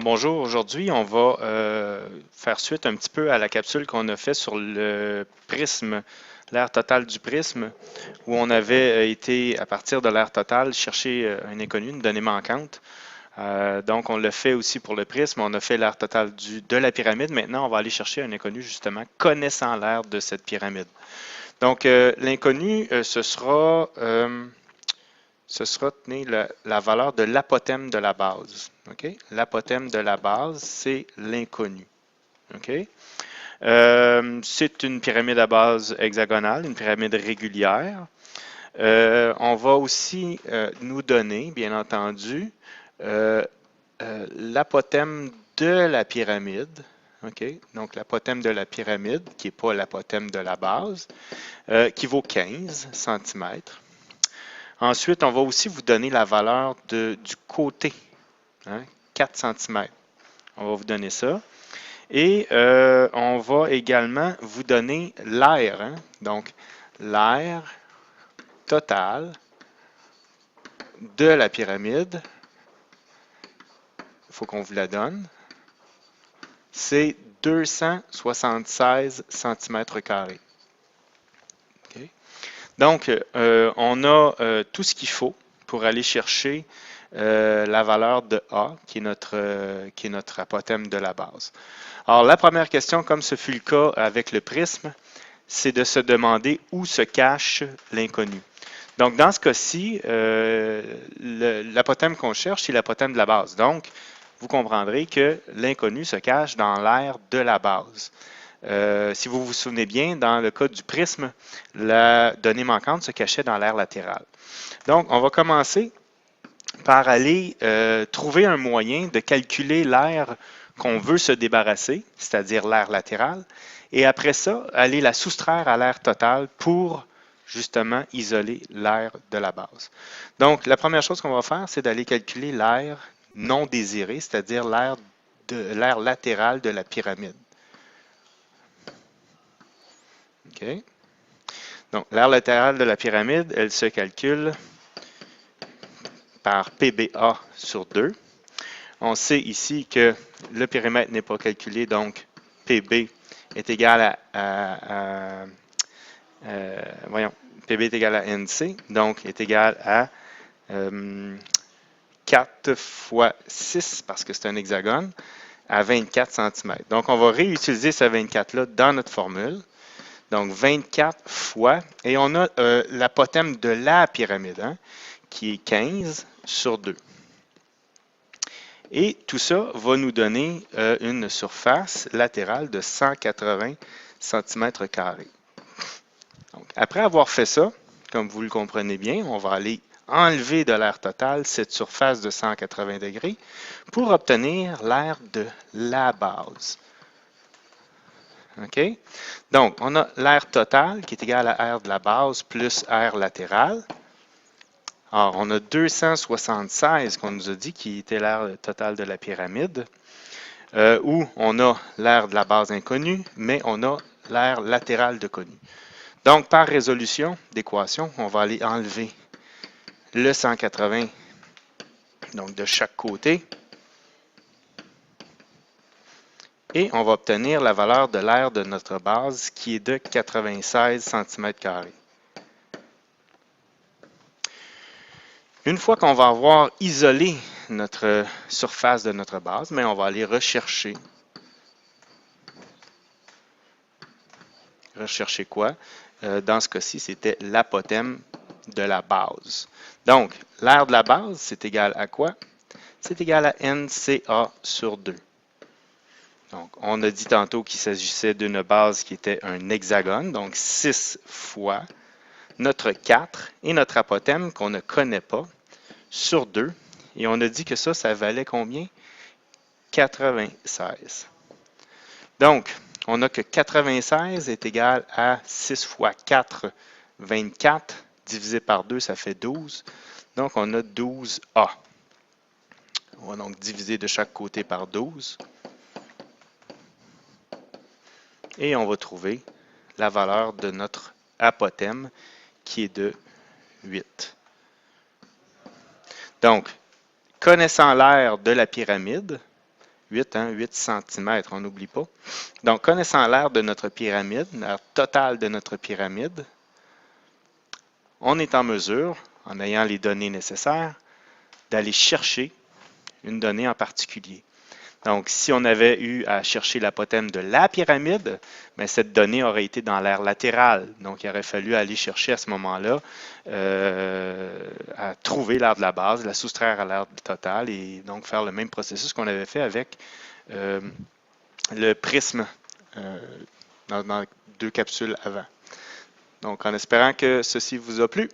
Alors bonjour, aujourd'hui on va faire suite un petit peu à la capsule qu'on a fait sur le prisme, l'aire totale du prisme, où on avait été, à partir de l'aire totale, chercher un inconnu, une donnée manquante. Donc on l'a fait aussi pour le prisme, on a fait l'aire totale de la pyramide. Maintenant on va aller chercher un inconnu justement connaissant l'aire de cette pyramide. Donc l'inconnu, tenez, la valeur de l'apothème de la base. Okay? L'apothème de la base, c'est l'inconnu. Okay? C'est une pyramide à base hexagonale, une pyramide régulière. On va aussi nous donner, bien entendu, euh, l'apothème de la pyramide. Okay? Donc, l'apothème de la pyramide, qui n'est pas l'apothème de la base, qui vaut 15 cm. Ensuite, on va aussi vous donner la valeur du côté, hein, 4 cm. On va vous donner ça. Et on va également vous donner l'aire. Hein, donc, l'aire totale de la pyramide, il faut qu'on vous la donne, c'est 276 cm². Okay? Donc, on a tout ce qu'il faut pour aller chercher la valeur de A, qui est notre apothème de la base. Alors, la première question, comme ce fut le cas avec le prisme, c'est de se demander où se cache l'inconnu. Donc, dans ce cas-ci, l'apothème qu'on cherche, c'est l'apothème de la base. Donc, vous comprendrez que l'inconnu se cache dans l'aire de la base. Si vous vous souvenez bien, dans le cas du prisme, la donnée manquante se cachait dans l'aire latérale. Donc, on va commencer par aller trouver un moyen de calculer l'aire qu'on veut se débarrasser, c'est-à-dire l'aire latérale, et après ça, aller la soustraire à l'aire totale pour justement isoler l'aire de la base. Donc, la première chose qu'on va faire, c'est d'aller calculer l'aire non désirée, c'est-à-dire l'aire latérale de la pyramide. OK? Donc, l'aire latérale de la pyramide, elle se calcule par PBA sur 2. On sait ici que le périmètre n'est pas calculé, donc PB est égal PB est égal à NC, donc est égal à 4 fois 6, parce que c'est un hexagone, à 24 cm. Donc, on va réutiliser ce 24-là dans notre formule. Donc, 24 fois, et on a l'apothème de la pyramide, hein, qui est 15 sur 2. Et tout ça va nous donner une surface latérale de 180 cm². Donc, après avoir fait ça, comme vous le comprenez bien, on va aller enlever de l'aire totale cette surface de 180 degrés pour obtenir l'aire de la base. OK? Donc, on a l'aire totale qui est égale à l'aire de la base plus aire latérale. Alors, on a 276 qu'on nous a dit qui était l'aire totale de la pyramide, où on a l'aire de la base inconnue, mais on a l'aire latérale de connue. Donc, par résolution d'équation, on va aller enlever le 180 donc de chaque côté. Et on va obtenir la valeur de l'aire de notre base qui est de 96 cm². Une fois qu'on va avoir isolé notre surface de notre base, mais on va aller rechercher. Rechercher quoi? Dans ce cas-ci, c'était l'apothème de la base. Donc, l'aire de la base, c'est égal à quoi? C'est égal à NCA sur 2. Donc, on a dit tantôt qu'il s'agissait d'une base qui était un hexagone, donc 6 fois notre 4 et notre apothème qu'on ne connaît pas sur 2. Et on a dit que ça valait combien? 96. Donc, on a que 96 est égal à 6 fois 4, 24, divisé par 2, ça fait 12. Donc, on a 12A. On va donc diviser de chaque côté par 12. Et on va trouver la valeur de notre apothème qui est de 8. Donc, connaissant l'aire de la pyramide, 8, hein, 8 cm, on n'oublie pas. Donc, connaissant l'aire de notre pyramide, l'aire totale de notre pyramide, on est en mesure, en ayant les données nécessaires, d'aller chercher une donnée en particulier. Donc, si on avait eu à chercher l'apothème de la pyramide, bien, cette donnée aurait été dans l'aire latérale. Donc, il aurait fallu aller chercher à ce moment-là à trouver l'aire de la base, la soustraire à l'aire totale et donc faire le même processus qu'on avait fait avec le prisme dans deux capsules avant. Donc, en espérant que ceci vous a plu.